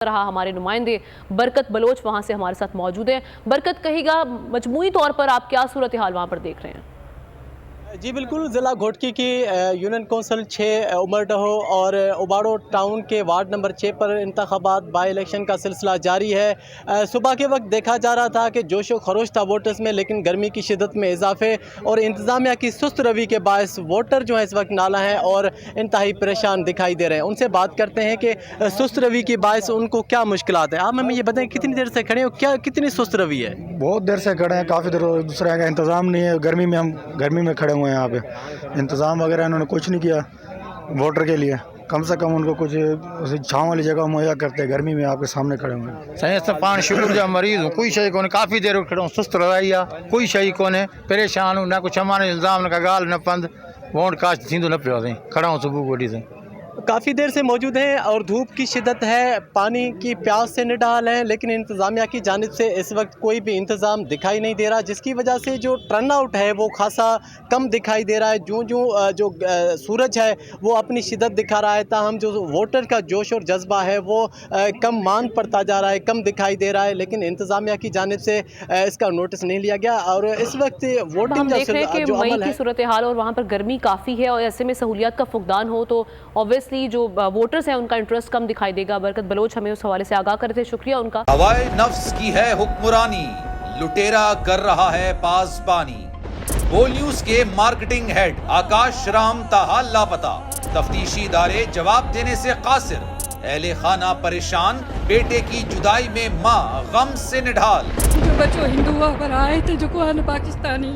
رہا ہمارے نمائندے برکت بلوچ وہاں سے ہمارے ساتھ موجود ہیں۔ برکت، کہے گا مجموعی طور پر آپ کیا صورتحال وہاں پر دیکھ رہے ہیں؟ جی بالکل، ضلع گھوٹکی کی یونین کونسل 6 امرڈہو اور اوباڑو ٹاؤن کے وارڈ نمبر 6 پر انتخابات بائی الیکشن کا سلسلہ جاری ہے۔ صبح کے وقت دیکھا جا رہا تھا کہ جوش و خروش تھا ووٹرز میں، لیکن گرمی کی شدت میں اضافے اور انتظامیہ کی سست روی کے باعث ووٹر جو ہے اس وقت نالاں ہیں اور انتہائی پریشان دکھائی دے رہے ہیں۔ ان سے بات کرتے ہیں کہ سست روی کے باعث ان کو کیا مشکلات ہیں۔ آپ ہمیں یہ بتائیں کتنی دیر سے کھڑے ہو، کیا کتنی سست روی ہے؟ بہت دیر سے کھڑے ہیں، کافی دیر، دوسرے کا انتظام نہیں ہے، گرمی میں کھڑے ہوئے ہیں۔ یہاں پہ انتظام وغیرہ انہوں نے کچھ نہیں کیا ووٹر کے لیے، کم سے کم ان کو کچھ چھاؤں والی جگہ مہیا کرتے ہیں۔ گرمی میں آپ کے سامنے کھڑے ہوئے ہیں۔ سائنس پان شکر جا مریض ہوں، کوئی شے کونے، کافی دیر کھڑا ہوں، سست رہائی ہے، کوئی شے کونے، پریشان ہوں، نہ کچھ ہمارے الزام نہ گال نہ پند، ووٹ کاسٹ تھیندو نہ پیو سیں، کھڑا ہوں صبح گوڈی سے۔ کافی دیر سے موجود ہیں اور دھوپ کی شدت ہے، پانی کی پیاس سے نڈال ہیں، لیکن انتظامیہ کی جانب سے اس وقت کوئی بھی انتظام دکھائی نہیں دے رہا، جس کی وجہ سے جو ٹرن آؤٹ ہے وہ خاصا کم دکھائی دے رہا ہے۔ جو سورج ہے وہ اپنی شدت دکھا رہا ہے، تاہم جو ووٹر کا جوش اور جذبہ ہے وہ کم مان پڑتا جا رہا ہے، کم دکھائی دے رہا ہے، لیکن انتظامیہ کی جانب سے اس کا نوٹس نہیں لیا گیا۔ اور اس وقت ووٹنگ دیکھ رہے ہیں کہ مئی کی صورتحال اور وہاں پر گرمی کافی ہے، اور ایسے میں سہولیات کا فقدان ہو تو obviously جو ووٹرز ہیں ان کا انٹرسٹ کم دکھائی دے گا۔ برکت بلوچ ہمیں اس حوالے سے آگاہ کرتے تھے، شکریہ ان کا۔ ہوائے نفس کی ہے حکمرانی، لٹیرا کر رہا ہے پاسبانی۔ بول نیوز کے مارکیٹنگ ہیڈ آکاش رام تاحال لاپتہ، تفتیشی ادارے جواب دینے سے قاصر، اہل خانہ پریشان، بیٹے کی جدائی میں ماں غم سے نڈھال۔ جو بچو ہندو پر آئے تھے جو کو پاکستانی،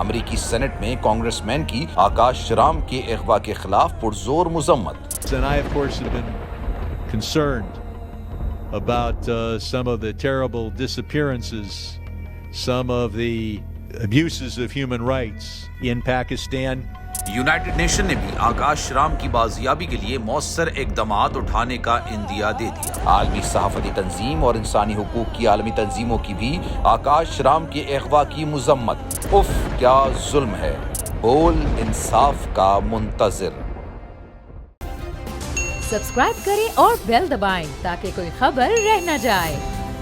امریکی سینٹ میں کانگریس مین کی آکاش رام کے اغوا کے خلاف پرزور مذمت۔ And I, of course, have been concerned about some of the terrible disappearances, some of the abuses of human rights in Pakistan. United nation نے بھی آکاش رام کی بازیابی کے لیے مؤثر اقدامات اٹھانے کا عندیہ دے دیا۔ عالمی صحافتی تنظیم اور انسانی حقوق کی عالمی تنظیموں کی بھی آکاش رام کے اغوا کی مذمت۔ اف کیا ظلم ہے، بول انصاف کا منتظر۔ سبسکرائب کریں اور بیل دبائیں تاکہ کوئی خبر رہ نہ جائے۔